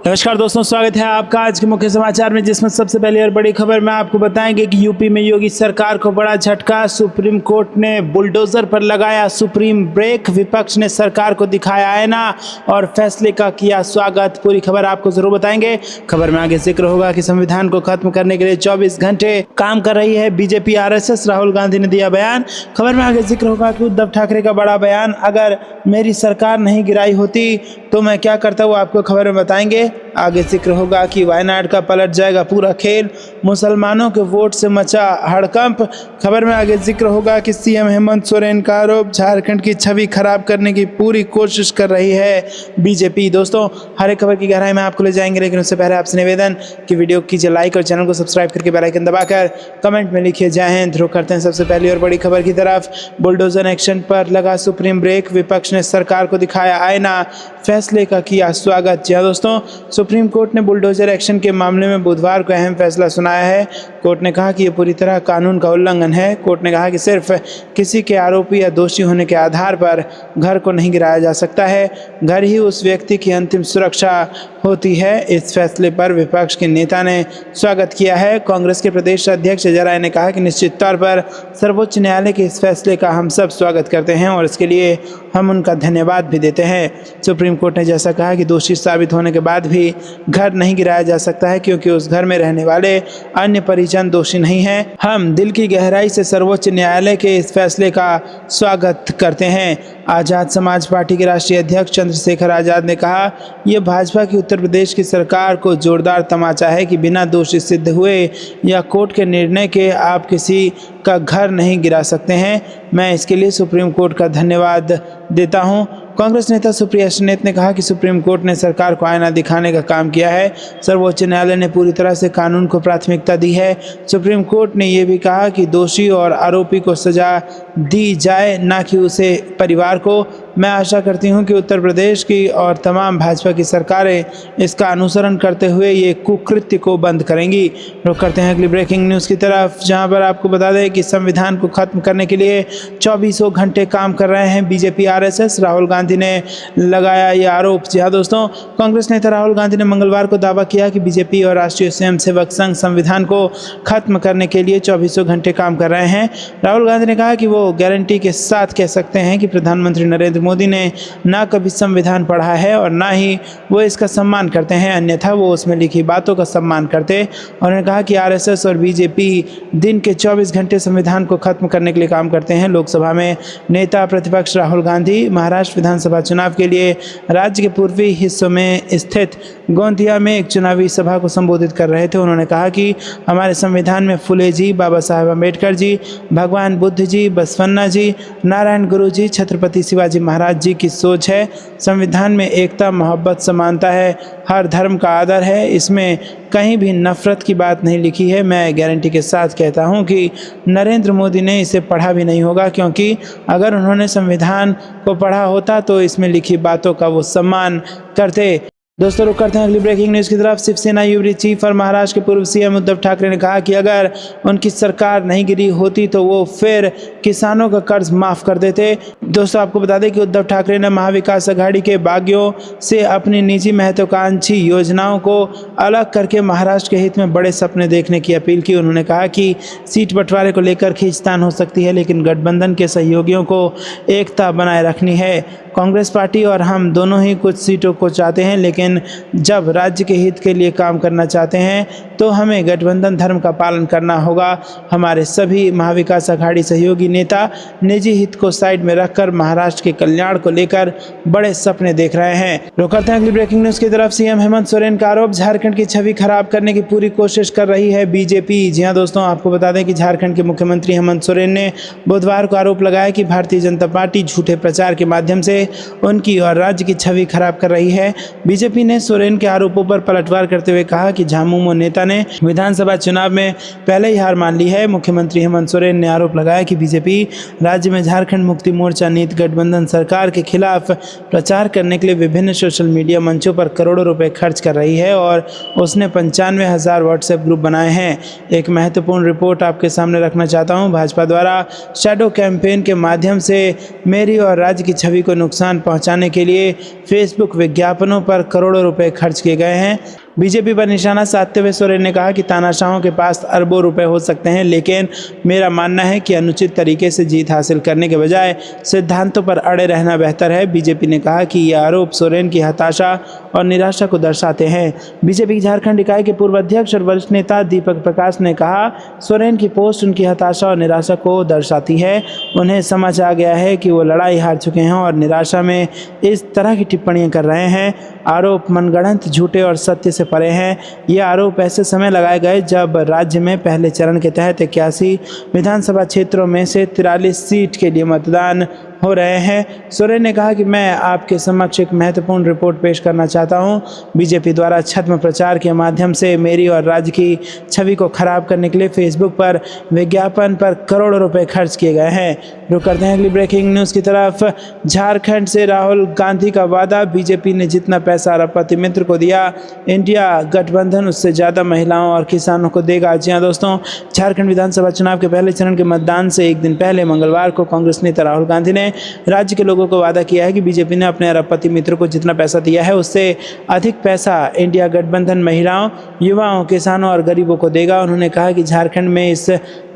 नमस्कार दोस्तों, स्वागत है आपका आज के मुख्य समाचार में, जिसमें सबसे पहली और बड़ी खबर में आपको बताएंगे कि यूपी में योगी सरकार को बड़ा झटका। सुप्रीम कोर्ट ने बुलडोजर पर लगाया सुप्रीम ब्रेक। विपक्ष ने सरकार को दिखाया आईना और फैसले का किया स्वागत। पूरी खबर आपको जरूर बताएंगे। खबर में आगे जिक्र होगा कि संविधान को खत्म करने के लिए 24 घंटे काम कर रही है बीजेपी आरएसएस। राहुल गांधी ने दिया बयान। खबर में आगे जिक्र होगा कि उद्धव ठाकरे का बड़ा बयान, अगर मेरी सरकार नहीं गिराई होती तो मैं क्या करता, वो आपको खबर में बताएंगे। आगे जिक्र होगा कि वायनाड का पलट जाएगा पूरा खेल, मुसलमानों के वोट से मचा हड़कंप। खबर में आगे जिक्र होगा कि सीएम हेमंत सोरेन का आरोप, झारखंड की छवि खराब करने की पूरी कोशिश कर रही है बीजेपी। दोस्तों, हर एक खबर की गहराई में आपको ले जाएंगे, लेकिन उससे पहले आपसे निवेदन कि वीडियो कीजिए लाइक और चैनल को सब्सक्राइब करके बेल आइकन दबाकर कमेंट में लिखिए जय हिंद। रुक करते हैं सबसे पहली और बड़ी खबर की तरफ। बुलडोजर एक्शन पर लगा सुप्रीम ब्रेक। विपक्ष ने सरकार को दिखाया आईना, फैसले का किया स्वागत। जी हाँ दोस्तों, सुप्रीम कोर्ट ने बुलडोजर एक्शन के मामले में बुधवार को अहम फैसला सुनाया है। कोर्ट ने कहा कि यह पूरी तरह कानून का उल्लंघन है। कोर्ट ने कहा कि सिर्फ किसी के आरोपी या दोषी होने के आधार पर घर को नहीं गिराया जा सकता है, घर ही उस व्यक्ति की अंतिम सुरक्षा होती है। इस फैसले पर विपक्ष के नेता ने स्वागत किया है। कांग्रेस के प्रदेश अध्यक्ष अजय राय ने कहा कि निश्चित तौर पर सर्वोच्च न्यायालय के इस फैसले का हम सब स्वागत करते हैं और इसके लिए हम उनका धन्यवाद भी देते हैं। सुप्रीम कोर्ट ने जैसा कहा कि दोषी साबित होने के बाद भी घर नहीं गिराया जा सकता है, क्योंकि उस घर में रहने वाले अन्य परिजन दोषी नहीं हैं। हम दिल की गहराई से सर्वोच्च न्यायालय के इस फैसले का स्वागत करते हैं। आजाद समाज पार्टी के राष्ट्रीय अध्यक्ष चंद्रशेखर आजाद ने कहा, यह भाजपा की उत्तर प्रदेश की सरकार को जोरदार तमाचा है कि बिना दोषी सिद्ध हुए या कोर्ट के निर्णय के आप किसी का घर नहीं गिरा सकते हैं। मैं इसके लिए सुप्रीम कोर्ट का धन्यवाद देता हूं। कांग्रेस नेता सुप्रिया श्रीनेत ने कहा कि सुप्रीम कोर्ट ने सरकार को आईना दिखाने का काम किया है। सर्वोच्च न्यायालय ने पूरी तरह से कानून को प्राथमिकता दी है। सुप्रीम कोर्ट ने यह भी कहा कि दोषी और आरोपी को सजा दी जाए, ना कि उसे परिवार को। मैं आशा करती हूं कि उत्तर प्रदेश की और तमाम भाजपा की सरकारें इसका अनुसरण करते हुए ये कुकृत्य को बंद करेंगी। रुक करते हैं अगली ब्रेकिंग न्यूज़ की तरफ, जहां पर आपको बता दें कि संविधान को खत्म करने के लिए 24 घंटे काम कर रहे हैं बीजेपी आरएसएस। राहुल गांधी ने लगाया ये आरोप। जी हाँ दोस्तों, कांग्रेस नेता राहुल गांधी ने मंगलवार को दावा किया कि बीजेपी और राष्ट्रीय स्वयंसेवक संघ संविधान को खत्म करने के लिए 24 घंटे काम कर रहे हैं। राहुल गांधी ने कहा कि वो गारंटी के साथ कह सकते हैं कि प्रधानमंत्री नरेंद्र मोदी ने ना कभी संविधान पढ़ा है और ना ही वो इसका सम्मान करते हैं, अन्यथा वो उसमें लिखी बातों का सम्मान करते। और उन्होंने कहा कि आरएसएस और बीजेपी दिन के 24 घंटे संविधान को खत्म करने के लिए काम करते हैं। लोकसभा में नेता प्रतिपक्ष राहुल गांधी महाराष्ट्र विधानसभा चुनाव के लिए राज्य के पूर्वी हिस्सों में स्थित गोंदिया में एक चुनावी सभा को संबोधित कर रहे थे। उन्होंने कहा कि हमारे संविधान में फुले जी, बाबा साहेब अम्बेडकर जी, भगवान बुद्ध जी, बसवन्ना जी, नारायण गुरु जी, छत्रपति शिवाजी महाराज जी की सोच है। संविधान में एकता, मोहब्बत, समानता है, हर धर्म का आदर है, इसमें कहीं भी नफरत की बात नहीं लिखी है। मैं गारंटी के साथ कहता हूं कि नरेंद्र मोदी ने इसे पढ़ा भी नहीं होगा, क्योंकि अगर उन्होंने संविधान को पढ़ा होता तो इसमें लिखी बातों का वो सम्मान करते। दोस्तों, रुक करते हैं अगली ब्रेकिंग न्यूज़ की तरफ। शिवसेना युवा चीफ और महाराष्ट्र के पूर्व सीएम उद्धव ठाकरे ने कहा कि अगर उनकी सरकार नहीं गिरी होती तो वो फिर किसानों का कर्ज माफ़ कर देते। दोस्तों, आपको बता दें कि उद्धव ठाकरे ने महाविकास अघाड़ी के बागियों से अपनी निजी महत्वाकांक्षी योजनाओं को अलग करके महाराष्ट्र के हित में बड़े सपने देखने की अपील की। उन्होंने कहा कि सीट बंटवारे को लेकर खींचतान हो सकती है, लेकिन गठबंधन के सहयोगियों को एकता बनाए रखनी है। कांग्रेस पार्टी और हम दोनों ही कुछ सीटों को चाहते हैं, लेकिन जब राज्य के हित के लिए काम करना चाहते हैं तो हमें गठबंधन धर्म का पालन करना होगा। हमारे सभी महाविकास अघाड़ी सहयोगी नेता निजी हित को साइड में रखकर महाराष्ट्र के कल्याण को लेकर बड़े सपने देख रहे हैं। रुक करते हैं अगली ब्रेकिंग न्यूज़ की तरफ। सीएम हेमंत सोरेन का आरोप, झारखंड की छवि खराब करने की पूरी कोशिश कर रही है बीजेपी। जी हाँ दोस्तों, आपको बता दें कि झारखंड के मुख्यमंत्री हेमंत सोरेन ने बुधवार को आरोप लगाया कि भारतीय जनता पार्टी झूठे प्रचार के माध्यम से उनकी और राज्य की छवि खराब कर रही है। बीजेपी ने सोरेन के आरोपों पर पलटवार करते हुए कहा कि झामुमो नेता ने विधानसभा चुनाव में पहले ही हार मान ली है। मुख्यमंत्री हेमंत सोरेन ने आरोप लगाया कि बीजेपी बीजेपी राज्य में झारखंड मुक्ति मोर्चा नीति गठबंधन सरकार के खिलाफ प्रचार करने के लिए विभिन्न सोशल मीडिया मंचों पर करोड़ों रुपए खर्च कर रही है और उसने 95,000 व्हाट्सएप ग्रुप बनाए हैं। एक महत्वपूर्ण रिपोर्ट आपके सामने रखना चाहता हूं। भाजपा द्वारा शैडो कैंपेन के माध्यम से मेरी और राज्य की छवि को नुकसान पहुंचाने के लिए फेसबुक विज्ञापनों पर करोड़ों रुपए खर्च किए गए हैं। बीजेपी पर निशाना साधते हुए सोरेन ने कहा कि तानाशाहों के पास अरबों रुपए हो सकते हैं, लेकिन मेरा मानना है कि अनुचित तरीके से जीत हासिल करने के बजाय सिद्धांतों पर अड़े रहना बेहतर है। बीजेपी ने कहा कि ये आरोप सोरेन की हताशा और निराशा को दर्शाते हैं। बीजेपी की झारखंड इकाई के पूर्व अध्यक्ष और वरिष्ठ नेता दीपक प्रकाश ने कहा, सोरेन की पोस्ट उनकी हताशा और निराशा को दर्शाती है। उन्हें समझ आ गया है कि वो लड़ाई हार चुके हैं और निराशा में इस तरह की टिप्पणियां कर रहे हैं। आरोप मनगढ़ंत, झूठे और सत्य से परे हैं। ये आरोप ऐसे समय लगाए गए जब राज्य में पहले चरण के तहत 81 विधानसभा क्षेत्रों में से 43 सीट के लिए मतदान हो रहे हैं। सोरेन ने कहा कि मैं आपके समक्ष एक महत्वपूर्ण रिपोर्ट पेश करना चाहता हूं। बीजेपी द्वारा छद्म प्रचार के माध्यम से मेरी और राज्य की छवि को खराब करने के लिए फेसबुक पर विज्ञापन पर करोड़ों रुपए खर्च किए गए हैं। रुक करते हैं अगली ब्रेकिंग न्यूज़ की तरफ। झारखंड से राहुल गांधी का वादा, बीजेपी ने जितना पैसा अरबपति मित्र को दिया, इंडिया गठबंधन उससे ज़्यादा महिलाओं और किसानों को देगा। जी हाँ दोस्तों, झारखंड विधानसभा चुनाव के पहले चरण के मतदान से एक दिन पहले मंगलवार को कांग्रेस नेता राहुल गांधी ने राज्य के लोगों को वादा किया है कि बीजेपी ने अपने अरबपति मित्र को जितना पैसा दिया है उससे अधिक पैसा इंडिया गठबंधन महिलाओं, युवाओं, किसानों और गरीबों को देगा। उन्होंने कहा कि झारखंड में इस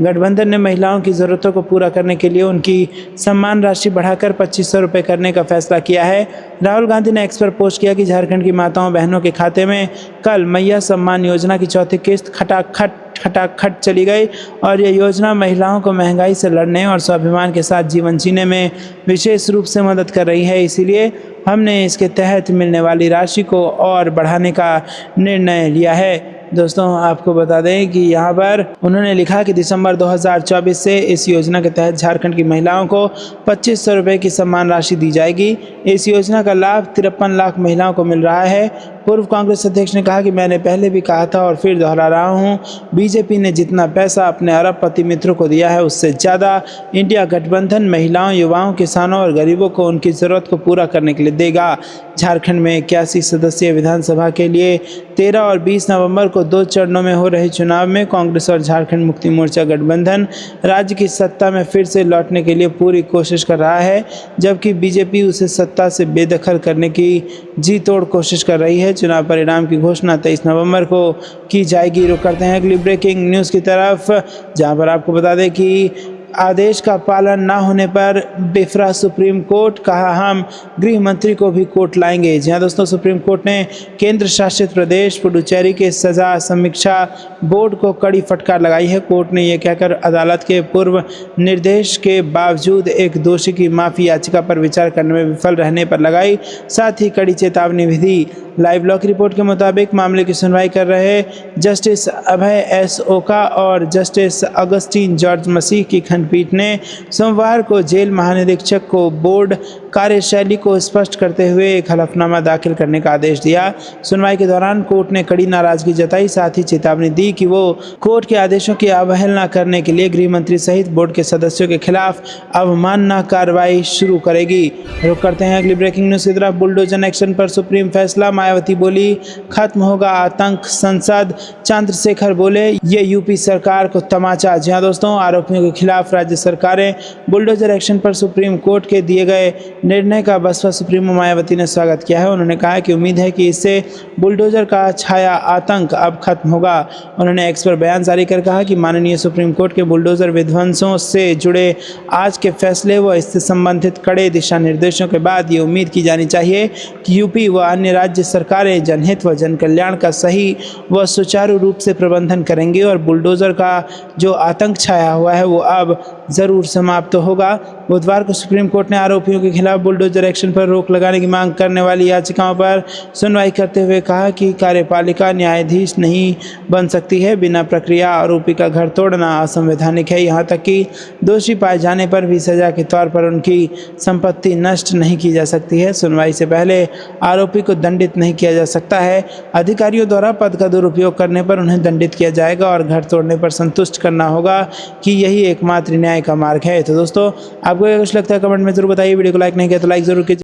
गठबंधन ने महिलाओं की ज़रूरतों को पूरा करने के लिए उनकी सम्मान राशि बढ़ाकर 2500 रुपये करने का फैसला किया है। राहुल गांधी ने एक्स पर पोस्ट किया कि झारखंड की माताओं बहनों के खाते में कल मैया सम्मान योजना की चौथी किस्त खटाखट चली गई और यह योजना महिलाओं को महंगाई से लड़ने और स्वाभिमान के साथ जीवन जीने में विशेष रूप से मदद कर रही है। इसीलिए हमने इसके तहत मिलने वाली राशि को और बढ़ाने का निर्णय लिया है। दोस्तों आपको बता दें कि यहाँ पर उन्होंने लिखा कि दिसंबर 2024 से इस योजना के तहत झारखंड की महिलाओं को 2500 रुपये की सम्मान राशि दी जाएगी। इस योजना का लाभ 53 लाख महिलाओं को मिल रहा है। पूर्व कांग्रेस अध्यक्ष ने कहा कि मैंने पहले भी कहा था और फिर दोहरा रहा हूं, बीजेपी ने जितना पैसा अपने अरबपति मित्रों को दिया है उससे ज़्यादा इंडिया गठबंधन महिलाओं, युवाओं, किसानों और गरीबों को उनकी ज़रूरत को पूरा करने के लिए देगा। झारखंड में 81 सदस्यीय विधानसभा के लिए 13 और 20 नवंबर को 2 चरणों में हो रहे चुनाव में कांग्रेस और झारखंड मुक्ति मोर्चा गठबंधन राज्य की सत्ता में फिर से लौटने के लिए पूरी कोशिश कर रहा है, जबकि बीजेपी उसे सत्ता से बेदखल करने की जी तोड़ कोशिश कर रही है। चुनाव परिणाम की घोषणा 23 नवंबर को की जाएगी। रुक करते हैं अगली ब्रेकिंग न्यूज़ की तरफ, जहां पर आपको बता दें कि आदेश का पालन न होने पर बिफरा सुप्रीम कोर्ट, कहा हम गृह मंत्री को भी कोर्ट लाएंगे। जी हाँ दोस्तों, सुप्रीम कोर्ट ने केंद्र शासित प्रदेश पुडुचेरी के सजा समीक्षा बोर्ड को कड़ी फटकार लगाई है। कोर्ट ने यह कहकर अदालत के पूर्व निर्देश के बावजूद एक दोषी की माफी याचिका पर विचार करने में विफल रहने पर लगाई, साथ ही कड़ी चेतावनी भी दी। लाइव लॉ की रिपोर्ट के मुताबिक मामले की सुनवाई कर रहे जस्टिस अभय एस ओका और जस्टिस अगस्टीन जॉर्ज मसीह की खंडपीठ ने सोमवार को जेल महानिरीक्षक को बोर्ड कार्यशैली को स्पष्ट करते हुए एक हलफनामा दाखिल करने का आदेश दिया। सुनवाई के दौरान कोर्ट ने कड़ी नाराजगी जताई, साथ ही चेतावनी दी कि वो कोर्ट के आदेशों की अवहेलना करने के लिए गृह मंत्री सहित बोर्ड के सदस्यों के खिलाफ अवमानना कार्रवाई शुरू करेगी। रुक करते हैं अगली ब्रेकिंग न्यूज़ की तरफ। बुलडोजर एक्शन पर सुप्रीम फैसला, मायावती बोली खत्म होगा आतंक, सांसद चंद्रशेखर बोले ये यूपी सरकार को तमाचा। जी हाँ दोस्तों, आरोपियों के खिलाफ राज्य सरकारें बुलडोजर एक्शन पर सुप्रीम कोर्ट के दिए गए निर्णय का बसपा सुप्रीमो मायावती ने स्वागत किया है। उन्होंने कहा कि उम्मीद है कि इससे बुलडोजर का छाया आतंक अब खत्म होगा। उन्होंने एक्स पर बयान जारी कर कहा कि माननीय सुप्रीम कोर्ट के बुलडोजर विध्वंसों से जुड़े आज के फैसले व इससे संबंधित कड़े दिशा निर्देशों के बाद ये उम्मीद की जानी चाहिए कि यूपी व अन्य राज्य सरकारें जनहित व जन कल्याण का सही व सुचारू रूप से प्रबंधन करेंगे और बुलडोजर का जो आतंक छाया हुआ है वो अब ज़रूर समाप्त होगा। बुधवार को सुप्रीम कोर्ट ने आरोपियों के खिलाफ बुलडोजर एक्शन पर रोक लगाने की मांग करने वाली याचिकाओं पर सुनवाई करते हुए कहा कि कार्यपालिका न्यायाधीश नहीं बन सकती है। बिना प्रक्रिया आरोपी का घर तोड़ना असंवैधानिक है। यहाँ तक कि दोषी पाए जाने पर भी सजा के तौर पर उनकी संपत्ति नष्ट नहीं की जा सकती है। सुनवाई से पहले आरोपी को दंडित नहीं किया जा सकता है। अधिकारियों द्वारा पद का दुरुपयोग करने पर उन्हें दंडित किया जाएगा और घर तोड़ने पर संतुष्ट करना होगा कि यही एकमात्र न्याय अन्याय का मार्ग है। तो दोस्तों आपको क्या कुछ लगता है कमेंट में जरूर बताइए। वीडियो को लाइक नहीं किया तो लाइक जरूर कीजिए।